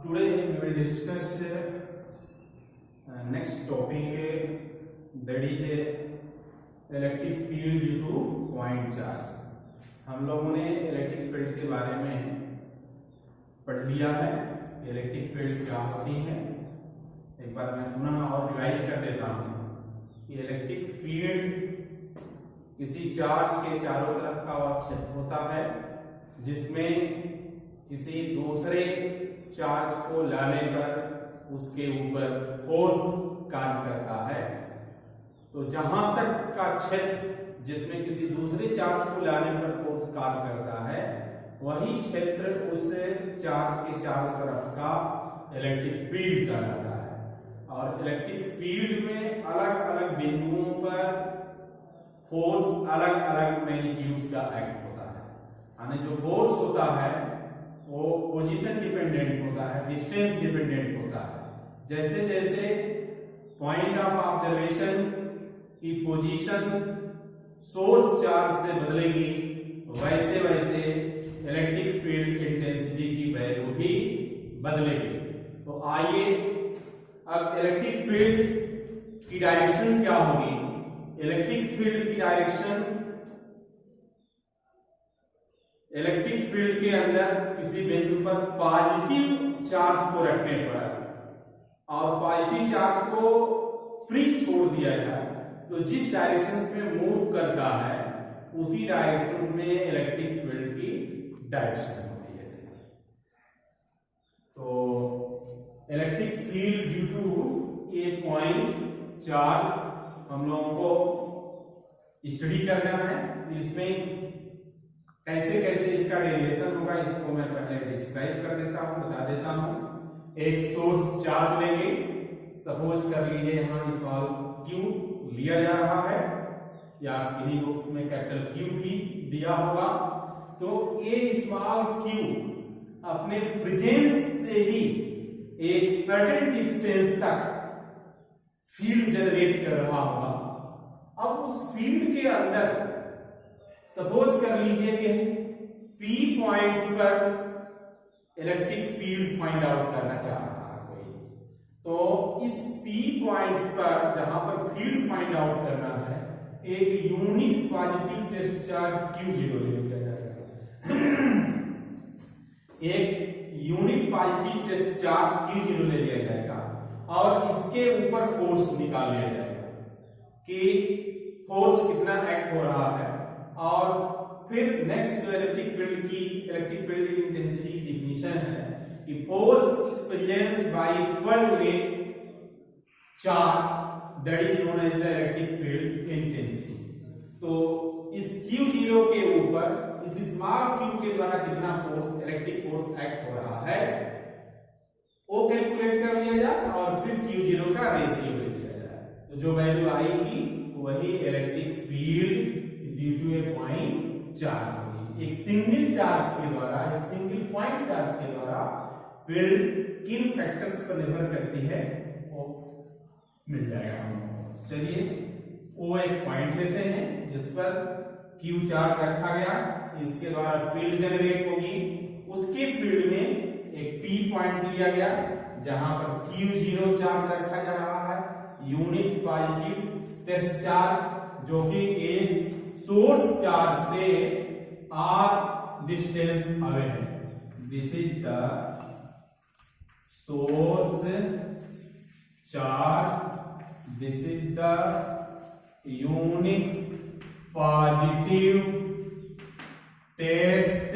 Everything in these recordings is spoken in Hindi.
Today we will discuss next topic that is electric field due to point charge। हम लोगों ने इलेक्ट्रिक फील्ड के बारे में पढ़ लिया है। इलेक्ट्रिक फील्ड क्या होती है, एक बार मैं पुनः और रिवाइज कर देता हूँ कि इलेक्ट्रिक फील्ड किसी चार्ज के चारों तरफ का क्षेत्र होता है जिसमें किसी दूसरे चार्ज को लाने पर उसके ऊपर फोर्स कार्य करता है। तो जहां तक का क्षेत्र जिसमें किसी दूसरे चार्ज को लाने पर फोर्स कार्य करता है वही क्षेत्र उस चार्ज के चारों तरफ का इलेक्ट्रिक फील्ड कहलाता है। और इलेक्ट्रिक फील्ड में अलग अलग बिंदुओं पर फोर्स अलग अलग मैग्नीट्यूड्स का एक्ट होता है। यानी जो फोर्स होता है वो पोजीशन डिपेंडेंट होता है, डिस्टेंस डिपेंडेंट होता है। जैसे जैसे पॉइंट ऑफ ऑब्जर्वेशन की पोजीशन सोर्स चार्ज से बदलेगी वैसे वैसे इलेक्ट्रिक फील्ड इंटेंसिटी की वैल्यू भी बदलेगी। तो आइए अब इलेक्ट्रिक फील्ड की डायरेक्शन क्या होगी। इलेक्ट्रिक फील्ड की डायरेक्शन, इलेक्ट्रिक फील्ड के अंदर किसी बिंदु पर पॉजिटिव चार्ज को रखने पर और पॉजिटिव चार्ज को फ्री छोड़ दिया जाए तो जिस डायरेक्शन में मूव करता है उसी डायरेक्शन में इलेक्ट्रिक फील्ड की डायरेक्शन होती है। तो electric field due to a point charge हम लोगों को स्टडी करना है। इसमें कैसे कैसे इसका डेरिवेशन होगा इसको मैं पहले डिस्क्राइब कर देता हूं, बता देता हूं। एक सोर्स चार्ज लेंगे, सपोज कर लीजिए यहां स्मॉल क्यू लिया जा रहा है या किन्हीं बुक्स में कैपिटल क्यू भी दिया होगा। तो ये स्मॉल क्यू अपने प्रेजेंस से ही एक सर्टेन डिस्टेंस तक फील्ड जनरेट कर रहा होगा। अब उस फील्ड के अंदर सपोज कर लीजिए कि P पॉइंट्स पर इलेक्ट्रिक फील्ड फाइंड आउट करना चाह रहा है कोई। तो इस P पॉइंट्स पर जहां पर फील्ड फाइंड आउट करना है एक unit positive test charge Q0 ले लिया जाएगा। एक unit positive test charge Q0 ले लिया जाएगा और इसके ऊपर फोर्स निकाल लिया जाएगा कि फोर्स कितना एक्ट हो रहा है। और फिर नेक्स्ट जो इलेक्ट्रिक फील्ड इंटेंसिटी की डिफिनीशन है कि force experienced by per unit charge that is known as the electric field intensity. तो इस Q0 के ऊपर इस स्मॉल q के द्वारा कितना फोर्स इलेक्ट्रिक फोर्स एक्ट हो रहा है वो कैलकुलेट कर लिया जाए और फिर Q0 का रेशियो ले लिया जाए। तो जो वैल्यू आएगी वही electric field due to a point charge होगी। एक सिंगल चार्ज के द्वारा, एक सिंगल पॉइंट चार्ज के द्वारा फील्ड किन फैक्टर्स पर निर्भर करती है वो मिल जाएगा हमको। चलिए वो एक पॉइंट लेते हैं जिस पर Q चार्ज रखा गया, इसके द्वारा फील्ड जनरेट होगी। उसके फील्ड में एक P पॉइंट लिया गया जहां पर Q0 चार्ज रखा जा रहा है, यूनिट पॉजिटिव टेस्ट चार्ज जो कि इस सोर्स चार्ज से r डिस्टेंस अवे है। This is the source charge, this is the unit positive test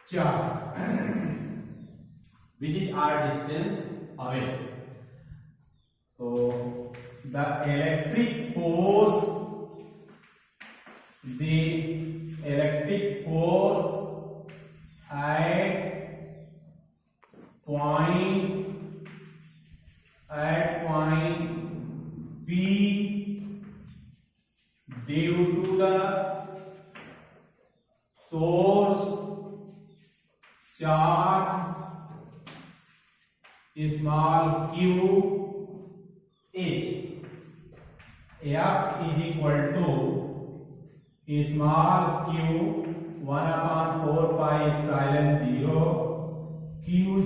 charge which is r distance away। तो the electric force at point P due to the source charge small q is F is equal to small q 1/4 pi epsilon 0 q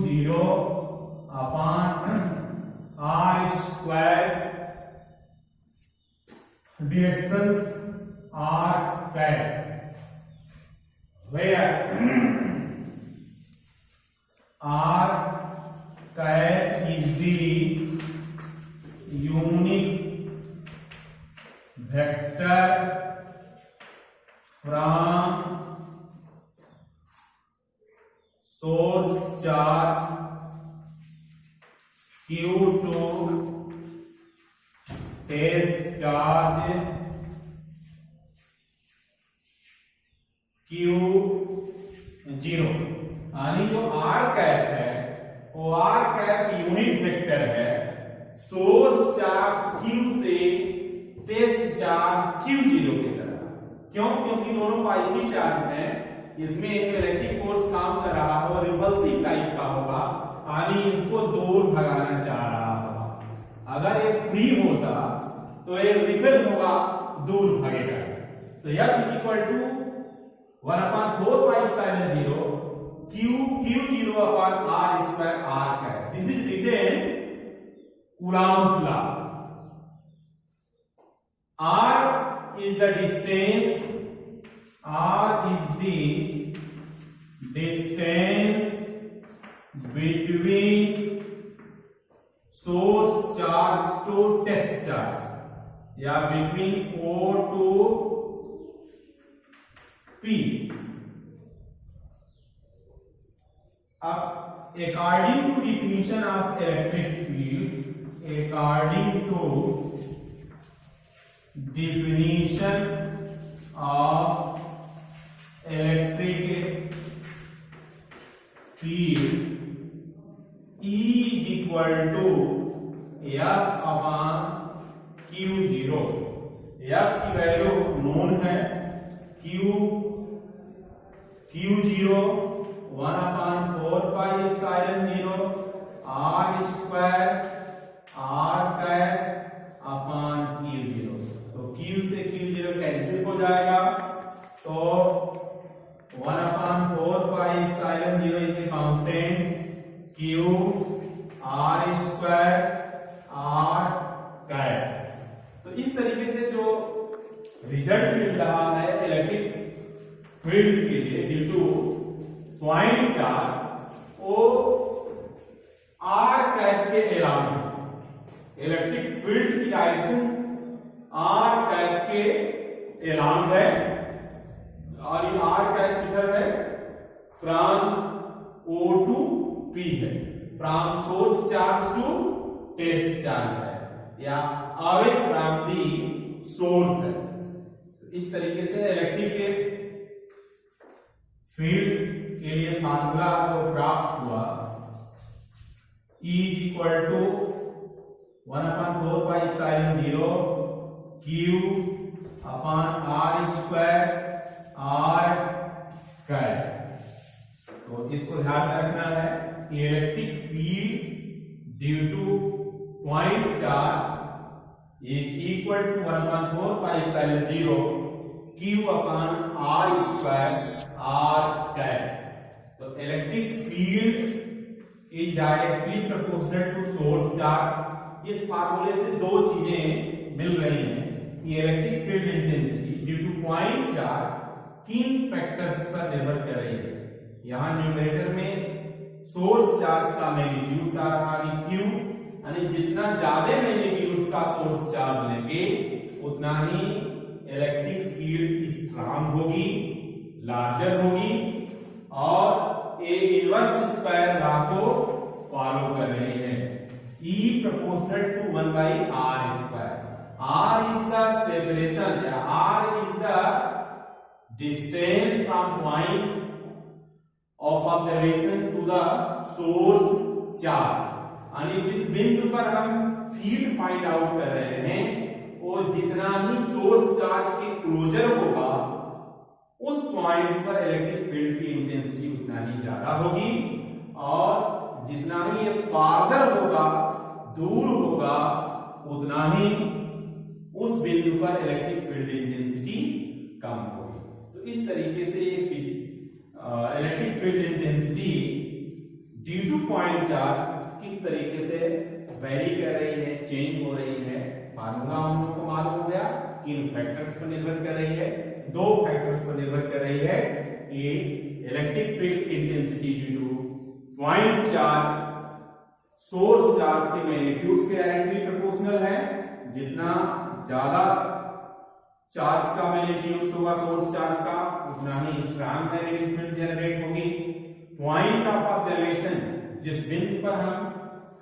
r cat is the unique vector from source charge q to test charge q0। यानी जो r कैप है वो r कैप यूनिट वेक्टर है सोर्स चार्ज q से टेस्ट चार्ज q0 की तरफ। क्यों? क्योंकि दोनों पॉजिटिव चार्ज हैं, इसमें एक इलेक्ट्रिक फोर्स काम कर रहा हो, रिपल्सिव टाइप का होगा, यानी इसको दूर भगाना चाह रहा होगा। अगर ये फ्री होता तो ये रिपेल होगा, दूर भागेगा। तो F equal to 1/4πε0 q0 upon r square r cap. This is written Coulomb's law. r is the distance, r is the distance between source charge to test charge, या between O to P। अब according to definition of electric field, according to definition of electric field, E is equal to F upon Q0। F की वैल्यू नोन है, Q0 1/4πε0 r square r cap upon Q0। तो Q से Q0 कैंसिल हो जाएगा, तो 1/4πε0 is a constant, Q r square r cap. तो इस तरीके से जो रिजल्ट मिल रहा है इलेक्ट्रिक फील्ड के लिए ड्यू टू पॉइंट चार्ज, वो आर कैप के अलावा इलेक्ट्रिक फील्ड की डायरेक्शन आर कैप के अलावा है। और ये आर कैप किधर है? फ्रॉम O टू P है, from source charge to test charge है, या अवे फ्रॉम दी सोर्स है। इस तरीके से इलेक्ट्रिक के फील्ड के लिए फार्मूला जो प्राप्त हुआ, E is equal to 1/4πε0 Q upon r square r cap. तो इसको ध्यान में रखना है कि electric field due to point charge is equal to 1/4πε0 Q upon r square r cap. तो electric field is directly proportional to source charge. इस फार्मूले से दो चीजें मिल रही हैं कि electric field intensity due to point charge किन फैक्टर्स पर निर्भर कर रही है। यहां न्यूमरेटर में सोर्स चार्ज का मैग्नीट्यूड आ रहा है Q, यानी जितना ज्यादा मैग्नीट्यूड का सोर्स चार्ज लेंगे उतना ही इलेक्ट्रिक फील्ड स्ट्रांग होगी, लार्जर होगी, और ए इनवर्स स्क्वायर लॉ को फॉलो कर रही है। E proportional to 1/r square। R is the separation, या R is the distance from point of observation to the source charge। यानी जिस बिंदु पर हम फील्ड फाइंड आउट कर रहे हैं वो जितना ही सोर्स चार्ज के क्लोजर होगा उस पॉइंट पर इलेक्ट्रिक फील्ड की इंटेंसिटी उतना ही ज्यादा होगी, और जितना ही ये फार्दर होगा, दूर होगा, उतना ही उस बिंदु पर इलेक्ट्रिक फील्ड इंटेंसिटी कम होगी। तो इस तरीके से ये electric field intensity due to point charge किस तरीके से वेरी कर रही है, चेंज हो रही है। फार्मूला हम लोग को मालूम हो गया, किन फैक्टर्स पर निर्भर कर रही है, दो फैक्टर्स पर निर्भर कर रही है। ये electric field intensity due to point charge source charge के मैग्नीट्यूड के डायरेक्टली प्रोपोर्शनल है। जितना ज्यादा चार्ज का मैग्नीट्यूड होगा सोर्स चार्ज का, उतना ही स्ट्रॉन्ग मैग्नेटिक फील्ड जनरेट होगी। पॉइंट ऑफ ऑब्जर्वेशन, जिस बिंदु पर हम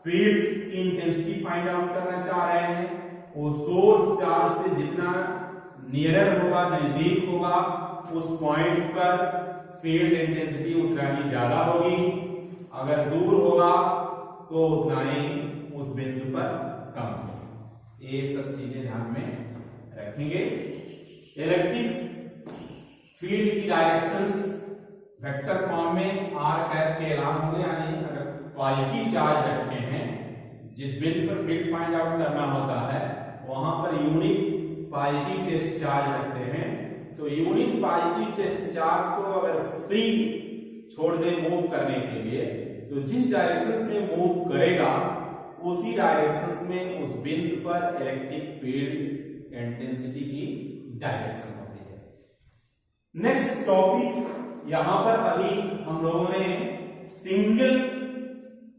फील्ड की इंटेंसिटी फाइंड आउट करना चाह रहे हैं, वो सोर्स चार्ज से जितना नियरर होगा, नजदीक होगा, उस पॉइंट पर फील्ड इंटेंसिटी उतना ही ज्यादा होगी। अगर दूर होगा तो उतना ही उस बिंदु पर कम होगी। ये सब चीजें ध्यान में रखेंगे। इलेक्ट्रिक फील्ड की डायरेक्शंस वेक्टर फॉर्म में आर कैप के अलावा होंगे, यानी अगर पॉजिटिव चार्ज रखे हैं, जिस बिंदु पर फील्ड फाइंड आउट करना होता है वहां per unit positive test charge रखते हैं। तो यूनिट पॉजिटिव टेस्ट चार्ज को अगर फ्री छोड़ दे मूव करने के लिए, तो जिस डायरेक्शन में मूव करेगा उसी डायरेक्शन में उस बिंदु पर इलेक्ट्रिक फील्ड इंटेंसिटी की डायरेक्शन होती है। नेक्स्ट टॉपिक, यहां पर अभी हम लोगों ने सिंगल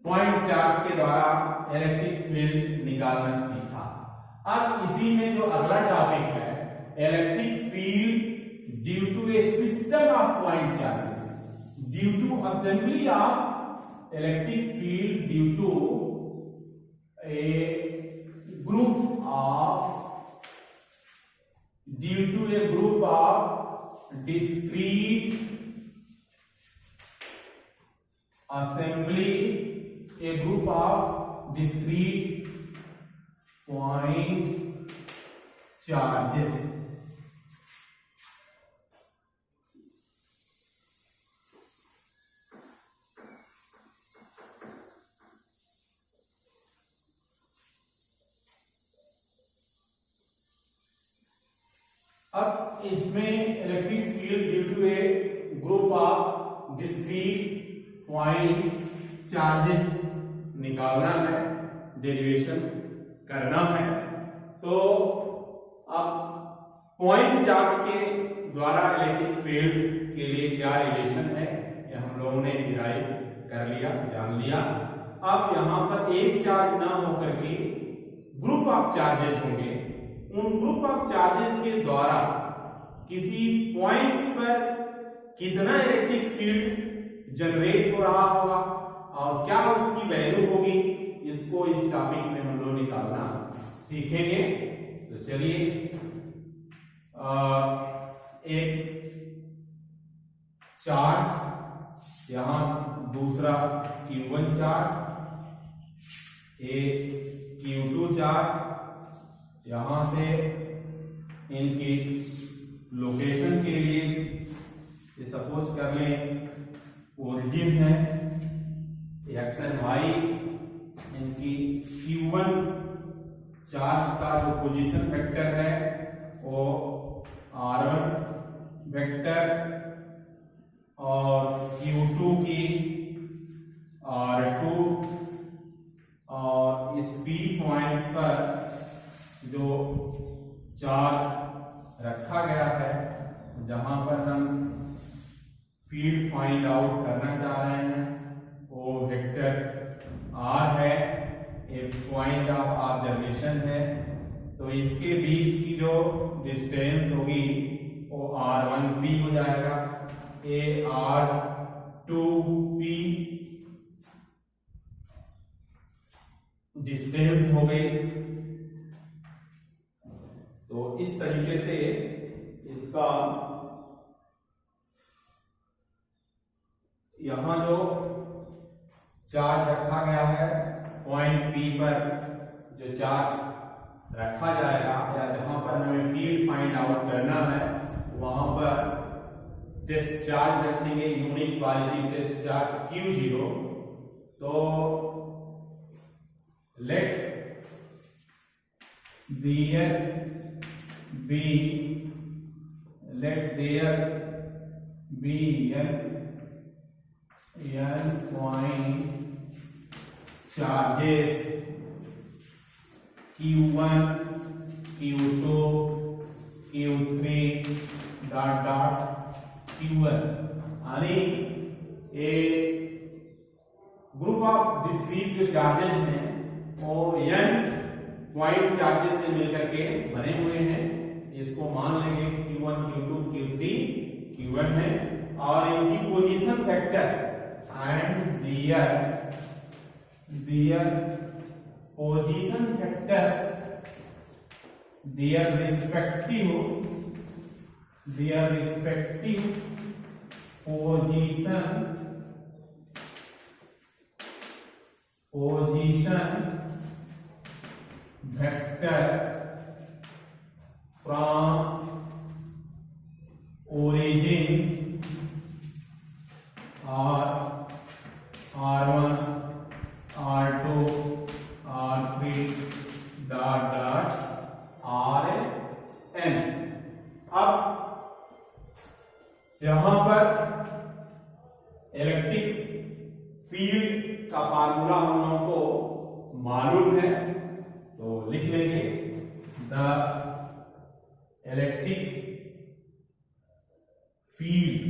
पॉइंट चार्ज के द्वारा इलेक्ट्रिक फील्ड निकालना सीखा। अब इसी में जो अगला टॉपिक है, electric field due to a system of point charge, due to assembly of electric field due to a group of discrete assembly, a group of discrete point charges. अब इसमें electric field due to a group of discrete point charges निकालना है, डेरिवेशन करना है। तो अब पॉइंट चार्ज के द्वारा इलेक्ट्रिक फील्ड के लिए क्या रिलेशन है, ये हम लोगों ने डिराइव कर लिया, जान लिया। अब यहां पर एक चार्ज ना होकर के ग्रुप ऑफ चार्जेस होंगे। उन ग्रुप ऑफ चार्जेस के द्वारा किसी पॉइंट्स पर कितना इलेक्ट्रिक फील्ड जनरेट हो रहा होगा और क्या उसकी वैल्यू होगी, इसको इस टॉपिक में हम लोग निकालना सीखेंगे। तो चलिए, एक चार्ज, यहां दूसरा Q1 चार्ज, एक Q2 चार्ज, यहां से इनकी लोकेशन के लिए ये सपोज कर लें ओरिजिन है, एक्स एंड वाई, इनकी Q1 चार्ज का जो पोजीशन वेक्टर है वो R1 वेक्टर और Q2 की R2, और इस P पॉइंट पर जो चार्ज रखा गया है, जहां पर हम फील्ड फाइंड आउट करना चाह रहे हैं, वो वेक्टर R है, एक पॉइंट ऑफ ऑब्जर्वेशन है। तो इसके बीच की जो डिस्टेंस होगी वो R1P हो जाएगा, ए R2P डिस्टेंस हो गई। तो इस तरीके से इसका यहां जो चार्ज रखा गया है पॉइंट P पर, जो चार्ज रखा जाएगा या जहां पर हमें फील्ड फाइंड आउट करना है, वहां पर टेस्ट चार्ज रखेंगे, unit positive test charge Q0। तो let there be n point charges Q1, Q2, Q3 dot Qn, यानी ग्रुप ऑफ डिस्क्रीट जो चार्जेस हैं वो n पॉइंट चार्जेस से मिलकर के बने हुए हैं। इसको मान लेंगे Q1 Q2 Q3 Q1 है, और इनकी position vector and their position vectors their respective position vector from origin or R1 R2 R3 dot dot Rn। अब यहां पर इलेक्ट्रिक फील्ड का फार्मूला हम लोगों को मालूम है, तो लिख लेंगे the electric field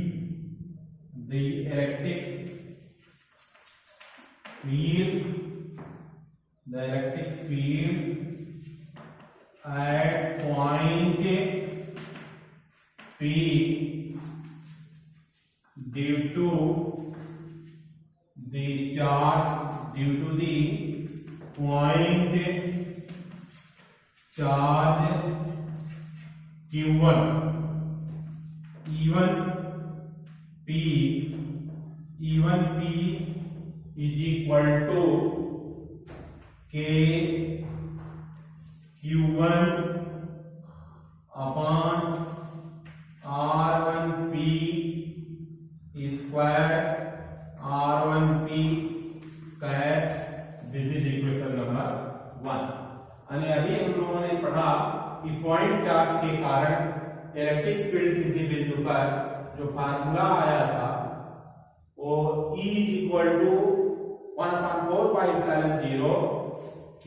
at point P due to the point charge Q1 even P is equal to K Q1 upon R1P square R1P square। This is equation number 1। यानी अभी हम लोगों ने पढ़ा कि पॉइंट चार्ज के कारण इलेक्ट्रिक फील्ड किसी बिंदु पर जो फार्मूला आया था वो E equal to 1/4 pi epsilon 0 Q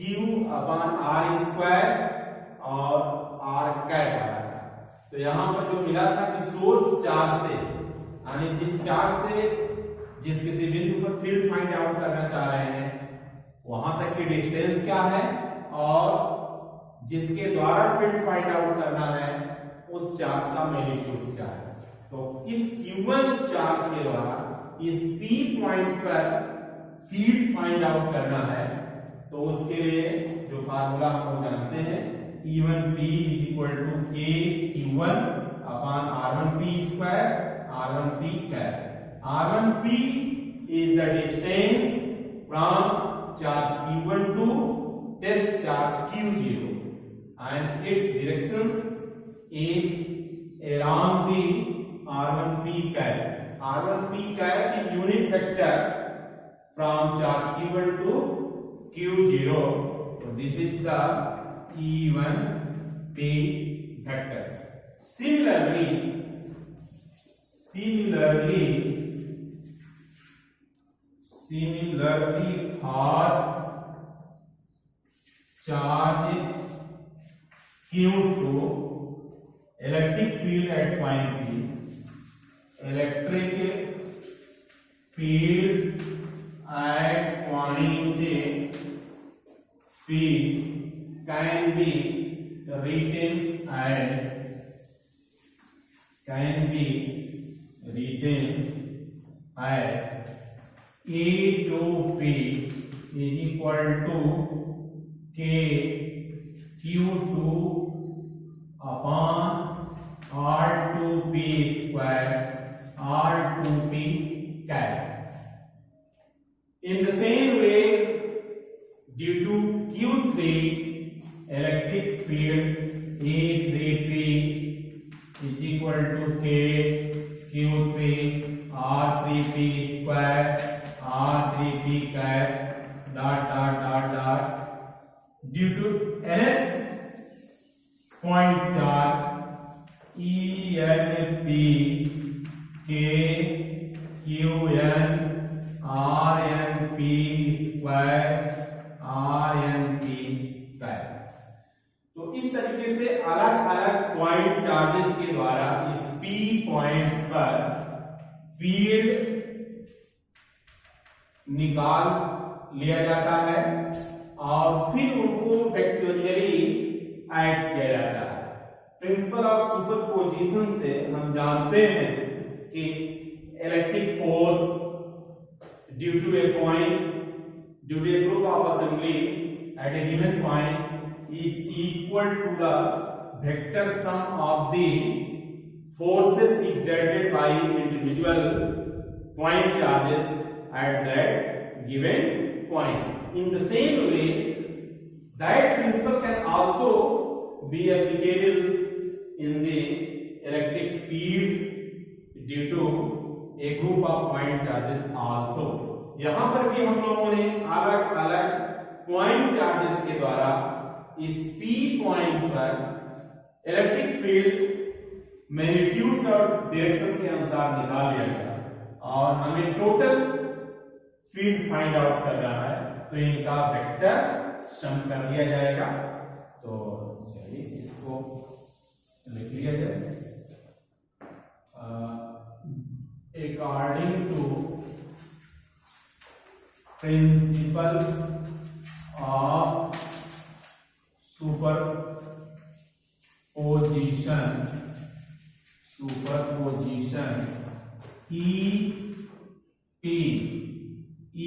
upon R square और R कैप आया था। तो यहां पर जो मिला था कि सोर्स चार्ज से, यानी जिस किसी बिंदु पर फील्ड फाइंड आउट करना चाह रहे हैं वहां तक की डिस्टेंस क्या है, और जिसके द्वारा फील्ड फाइंड आउट करना है उस चार्ज का मैग्नीट्यूड क्या है। तो इस Q1 चार्ज के द्वारा इस P पॉइंट पर फील्ड फाइंड आउट करना है, तो उसके लिए जो फार्मूला हम लोग जानते हैं E1P equal to K Q1 upon R1P square R1P cap. R1P is the distance from charge Q1 to test charge Q0 and its directions is along the R1P cap। R1P cap is unit vector from charge Q1 to Q0। So this is the E1P vectors। Similarly for charge Q2 electric field at point P, electric field at point P can be written as E to P is equal to K Q2 upon R2P square R2P cap। In the same way, due to Q3 electric field E3P is equal to K Q3 R3P square R3P cap dot due to nth point charge ENP K QN RNP square RNP cap। तो इस तरीके से अलग अलग पॉइंट चार्जेस के द्वारा इस P पॉइंट्स पर फील्ड निकाल लिया जाता है और फिर उनको फैक्टोरियली ऐड किया जाता है। प्रिंसिपल ऑफ सुपरपोजिशन से हम जानते हैं कि electric force due to a group of assembly at a given point is equal to the vector sum of the forces exerted by individual point charges at that given point. In the same way, that principle can also be applicable in the electric field due to a group of point charges also. यहां पर भी हम लोगों ने अलग अलग पॉइंट चार्जेस के द्वारा इस P पॉइंट पर इलेक्ट्रिक फील्ड मैग्नीट्यूड्स और डायरेक्शन के अनुसार निकाल लिया गया और हमें टोटल फील्ड फाइंड आउट करना है, तो इनका वेक्टर सम कर लिया जाएगा। तो चलिए इसको लिख लिया जाए। According to principle of superposition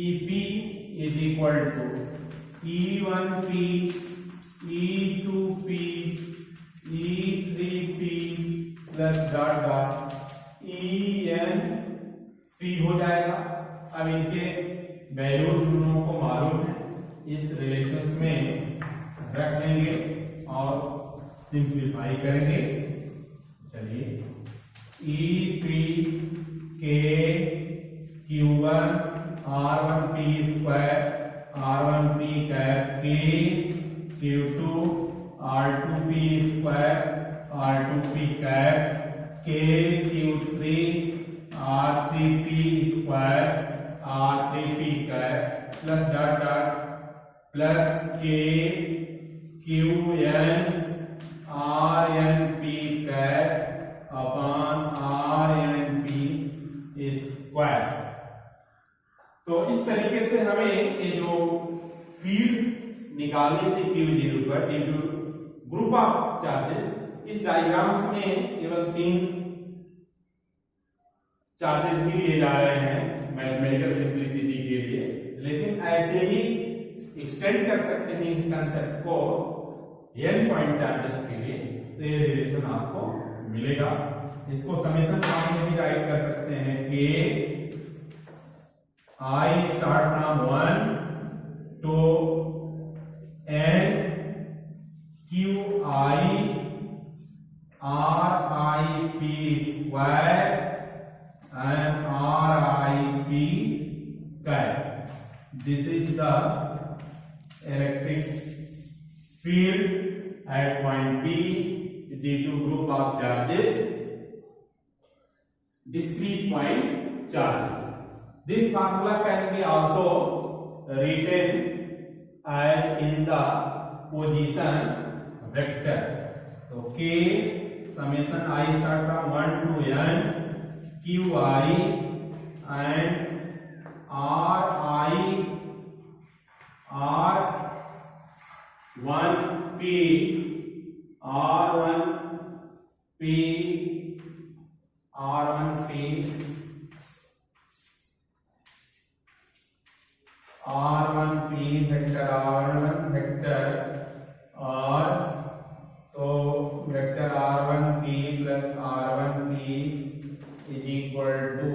EP is equal to E1P, E2P, E3P plus dot dot ENP हो जाएगा। अब इनके वैल्यूज दोनों को मालूम है, इस रिलेशंस में रख लेंगे और सिंप्लीफाई करेंगे। चलिए EP के Q1 R1P square R1P cap K Q2 R2P square R2P cap K Q3 R3P square R3P cap plus dot dot plus K QN RNP cap upon RNP square. तो इस तरीके से हमें ये जो फील्ड निकालनी थी Q0 पर due to group of charges, इस डायग्राम में केवल 3 चार्जेस भी लिए जा रहे हैं मैथमेटिकल सिंप्लिसिटी के लिए, लेकिन ऐसे ही एक्सटेंड कर सकते हैं इस कंसेप्ट को n पॉइंट चार्जेस के लिए, तो ये रिलेशन आपको मिलेगा। इसको समेशन फॉर्म में भी राइट कर सकते हैं कि I start from 1 to n QI RIP square and RIP square. This is the electric field at point P due to group of charges, discrete point charge. This formula can be also written as in the position vector. So K summation I start from 1 to n QI and RI R1P vector R1 vector और तो vector R1P plus R1P is equal to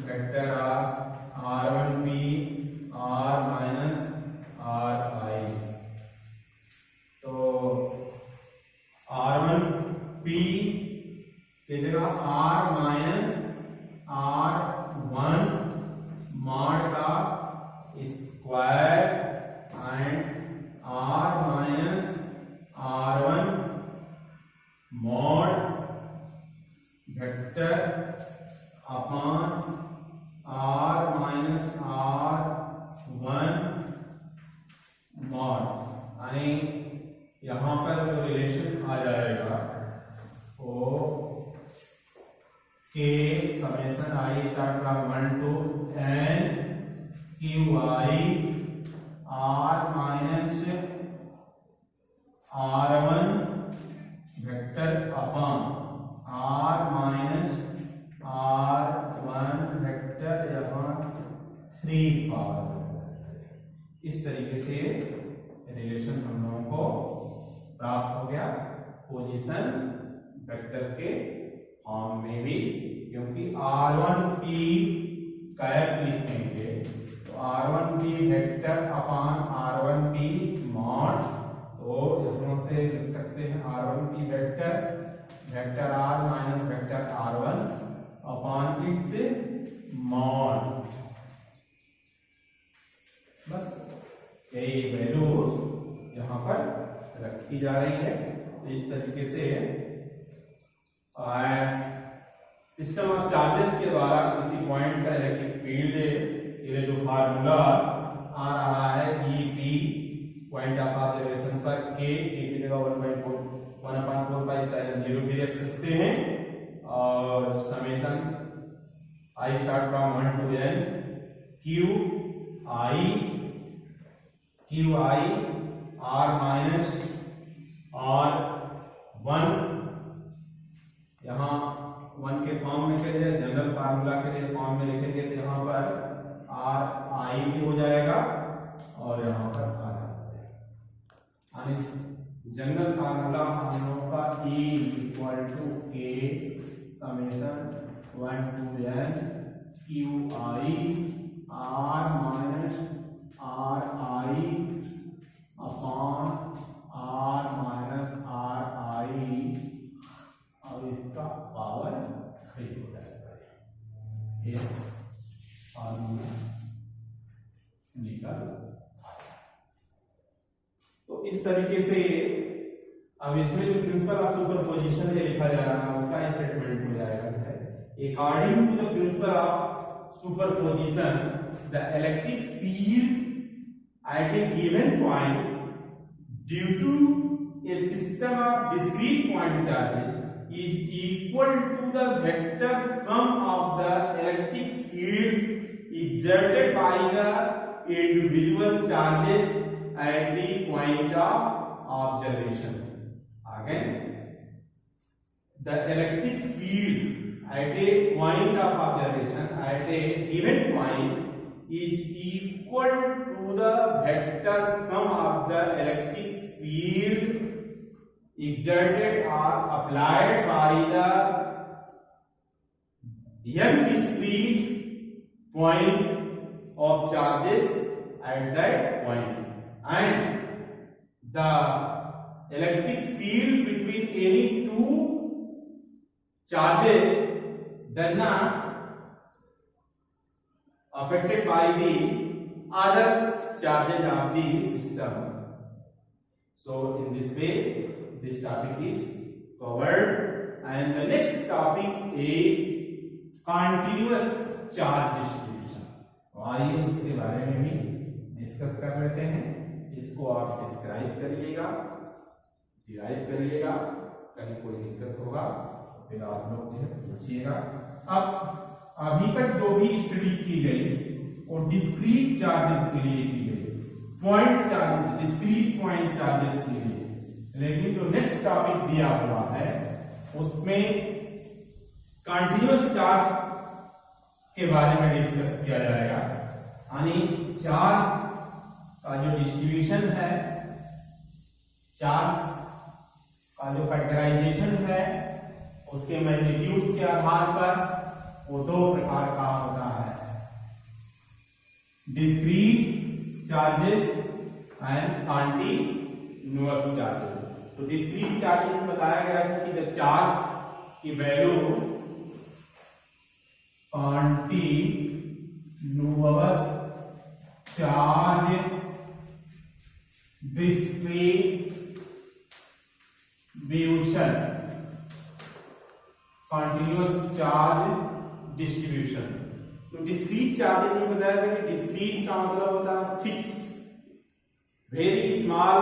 vector R1P R minus RI। तो R1P की जगह R माइनस R1 मॉड का square and R minus R1 mod vector upon R minus R1 mod, यानी यहां पर जो रिलेशन आ जाएगा वो K summation I start from 1 to n Q I R minus R1 vector upon R minus R1 vector upon 3 power. इस तरीके से रिलेशन हम लोगों को प्राप्त हो गया पोजीशन वेक्टर के फॉर्म में भी, क्योंकि R1P कैप लिखेंगे तो R1P vector upon R1P mod, तो इसमें से लिख सकते हैं R1P vector vector R minus vector R1 upon its mod. बस यही वैल्यू यहां पर रखी जा रही है। तो इस तरीके से सिस्टम ऑफ चार्जेस के द्वारा किसी पॉइंट का इलेक्ट्रिक फील्ड, ये जो फार्मूला आ रहा है EP पॉइंट ऑफ ऑब्जर्वेशन पर K की जगह 1/4 भी रख सकते हैं, और summation I start from 1 to n Q I R minus R1, यहाँ 1 के फॉर्म में के लिए जनरल फार्मूला के लिए फॉर्म में लिखेंगे तो यहाँ पर RI भी हो जाएगा और यहाँ पर R जनरल फार्मूला हम लोगों का E equal to K summation 1 to n Q I R minus RI upon R minus RI, अब इसका पावर 3 हो जाएगा। ये फार्मूला निकल। तो इस तरीके से अब इसमें जो प्रिंसिपल ऑफ सुपरपोजिशन ये लिखा जा रहा है उसका स्टेटमेंट हो जाएगा है, according to the principle of superposition the electric field at a given point due to a system of discrete point charges is equal to the vector sum of the electric fields exerted by the individual charges at the point of observation. Again, the electric field at a point of observation at a given point is equal to the vector sum of the electric field exerted or applied by the n discrete point of charges at that point, and the electric field between any two charges does not affected by the other charges of the system. So in this way this topic is covered, and the next topic is continuous charge distribution. तो आइए उसके बारे में भी डिस्कस कर लेते हैं। इसको आप डिस्क्राइब करिएगा, डिराइव करिएगा, कहीं कोई दिक्कत होगा तो फिर आप लोग पूछिएगा। अब अभी तक जो भी स्टडी की गई वो डिस्क्रीट चार्जेस के लिए की गई, point charges, discrete point charges के लिए, लेकिन जो नेक्स्ट टॉपिक दिया हुआ है उसमें कंटीन्यूअस चार्ज के बारे में डिस्कस किया जाएगा। यानी चार्ज का जो डिस्ट्रीब्यूशन है, चार्ज का जो फैक्टराइजेशन है, उसके मैग्नीट्यूड्स के आधार पर वो दो प्रकार का होता है, discrete charges and continuous charges. तो डिस्क्रीट चार्जेस में बताया गया है कि द चार्ज की value continuous charge distribution, continuous charge distribution. तो डिस्क्रीट चार्जेस में बताया था कि डिस्क्रीट का मतलब होता है फिक्स्ड, वेरी स्मॉल